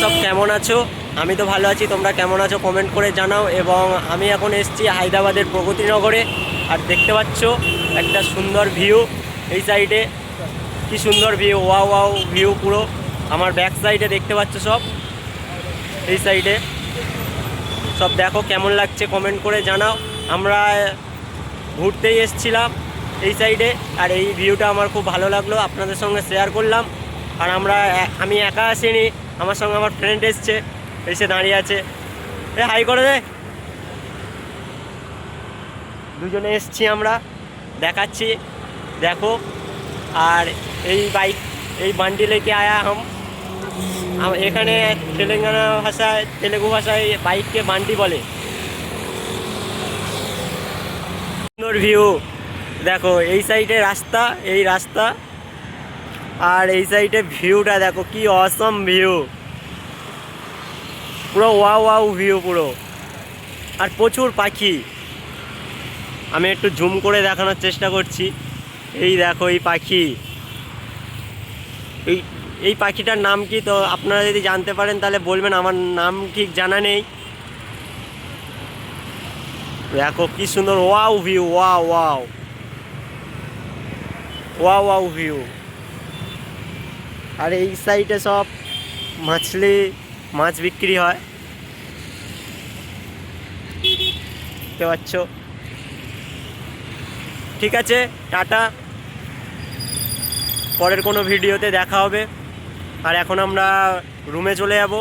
সব কেমন আছো? আমি তো ভালো আছি, তোমরা কেমন আছো কমেন্ট করে জানাও। এবং আমি এখন এসেছি হায়দ্রাবাদের প্রগতিনগরে। আর দেখতে পাচ্ছ একটা সুন্দর ভিউ এই সাইডে, কি সুন্দর ভিউ, ওয়াও ওয়াও ভিউ পুরো। আমার ব্যাক সাইডে দেখতে পাচ্ছ সব, এই সাইডে সব দেখো কেমন লাগছে কমেন্ট করে জানাও। আমরা ঘুরতেই এসেছিলাম এই সাইডে, আর এই ভিউটা আমার খুব ভালো লাগলো, আপনাদের সঙ্গে শেয়ার করলাম। আর আমি একা আসিনি, আমার সঙ্গে আমার ফ্রেন্ড এসছে, এসে দাঁড়িয়ে আছে। হাই করে দে। দুজনে এসছি আমরা, দেখাচ্ছি দেখো। আর এই বান্ডি লেকে আয়া হাম। এখানে তেলেগু ভাষায় বাইককে বান্ডি বলে। সুন্দর ভিউ দেখো, এই সাইডে রাস্তা, এই রাস্তা, আর এই সাইডে ভিউটা দেখো কি অসম ভিউ, পুরো ওয়াও ওয়াও ভিউ পুরো। আর প্রচুর পাখি, আমি একটু জুম করে দেখানোর চেষ্টা করছি। এই দেখো এই পাখি, এই পাখিটার নাম কি, তো আপনারা যদি জানতে পারেন তাহলে বলবেন, আমার নাম ঠিক জানা নেই। দেখো কি সুন্দর wow view, wow wow wow wow view. আর এই সাইডে সব মাছ বিক্রি হয়, দেখতে পাচ্ছ। ঠিক আছে, টাটা, পরের কোনো ভিডিওতে দেখা হবে। আর এখন আমরা রুমে চলে যাব,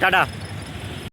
টাটা।